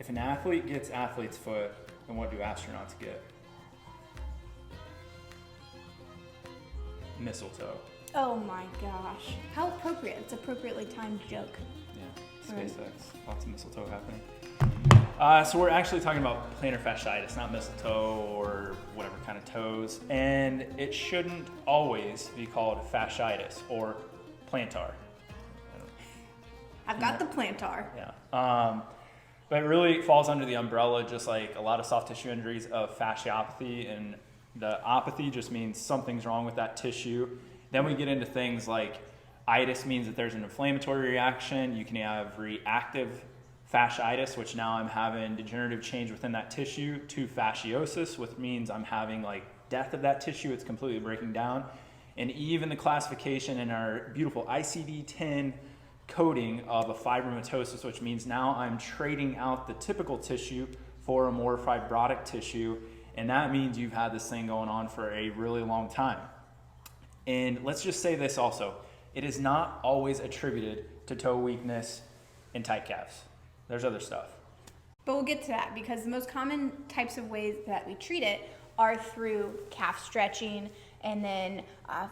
If an athlete gets athlete's foot, then what do astronauts get? Mistletoe. Oh my gosh. How appropriate. It's appropriately timed joke. Yeah, Right. SpaceX. Lots of mistletoe happening. So we're actually talking about plantar fasciitis, not mistletoe or whatever kind of toes. And it shouldn't always be called fasciitis or plantar. I've got the plantar. Yeah. But it really falls under the umbrella, just like a lot of soft tissue injuries, of fasciopathy. And the opathy just means something's wrong with that tissue. Then we get into things like itis means that there's an inflammatory reaction. You can have reactive fasciitis, which now I'm having degenerative change within that tissue, to fasciosis, which means I'm having like death of that tissue. It's completely breaking down. And even the classification in our beautiful ICD-10 coding of a fibromatosis, which means now I'm trading out the typical tissue for a more fibrotic tissue. And that means you've had this thing going on for a really long time. And let's just say this also. It is not always attributed to toe weakness and tight calves. There's other stuff. But we'll get to that because the most common types of ways that we treat it are through calf stretching and then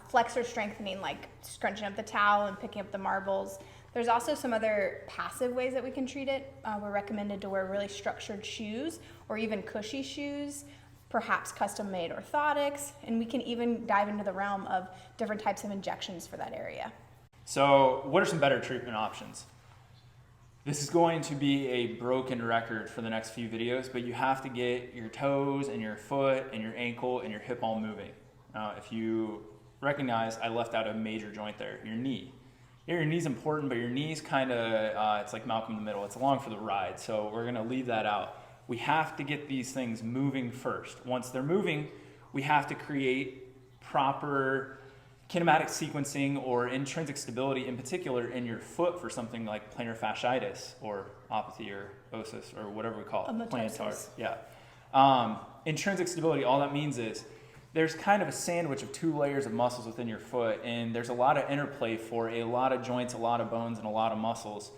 flexor strengthening, like scrunching up the towel and picking up the marbles. There's also some other passive ways that we can treat it. We're recommended to wear really structured shoes or even cushy shoes, perhaps custom-made orthotics, and we can even dive into the realm of different types of injections for that area. So what are some better treatment options? This is going to be a broken record for the next few videos, but you have to get your toes and your foot and your ankle and your hip all moving. Now, if you recognize, I left out a major joint there, your knee. Yeah, your knee's important, but your knee's kind of, it's like Malcolm in the Middle. It's along for the ride, so we're gonna leave that out. We have to get these things moving first. Once they're moving, we have to create proper kinematic sequencing or intrinsic stability, in particular in your foot, for something like plantar fasciitis or opathy or osis or whatever we call it, plantar. Yeah. Intrinsic stability, all that means is there's kind of a sandwich of two layers of muscles within your foot, and there's a lot of interplay for a lot of joints, a lot of bones, and a lot of muscles.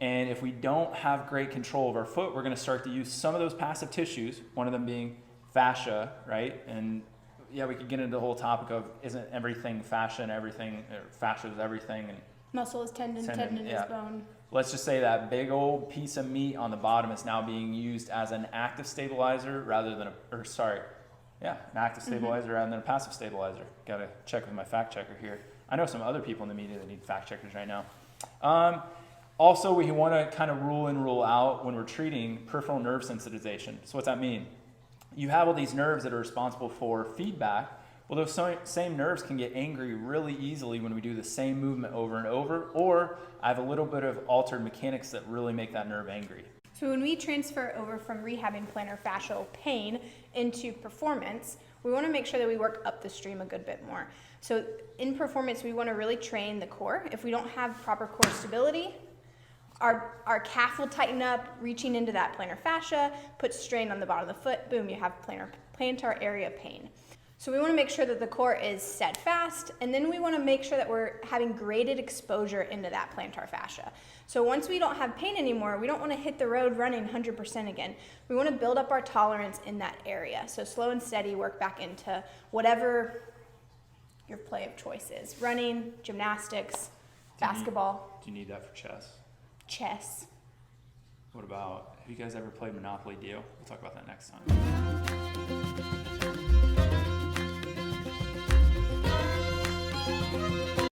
And if we don't have great control of our foot, we're going to start to use some of those passive tissues, one of them being fascia, right? And yeah, we could get into the whole topic of isn't everything fascia and everything, or fascia is everything, and Muscle is tendon, tendon is bone. Let's just say that big old piece of meat on the bottom is now being used as an active stabilizer rather than an active stabilizer rather than a passive stabilizer. Got to check with my fact checker here. I know some other people in the media that need fact checkers right now. Also, we want to kind of rule in, rule out when we're treating peripheral nerve sensitization. So what's that mean? You have all these nerves that are responsible for feedback. Well, those same nerves can get angry really easily when we do the same movement over and over, or I have a little bit of altered mechanics that really make that nerve angry. So when we transfer over from rehabbing plantar fascial pain into performance, we want to make sure that we work up the stream a good bit more. So in performance, we want to really train the core. If we don't have proper core stability, our calf will tighten up, reaching into that plantar fascia, put strain on the bottom of the foot, boom, you have plantar area pain. So we want to make sure that the core is steadfast, and then we want to make sure that we're having graded exposure into that plantar fascia. So once we don't have pain anymore, we don't want to hit the road running 100% again. We want to build up our tolerance in that area. So slow and steady, work back into whatever your play of choice is. Running, gymnastics, basketball. Do you need that for chess? Chess. What about, have you guys ever played Monopoly Deal? We'll talk about that next time.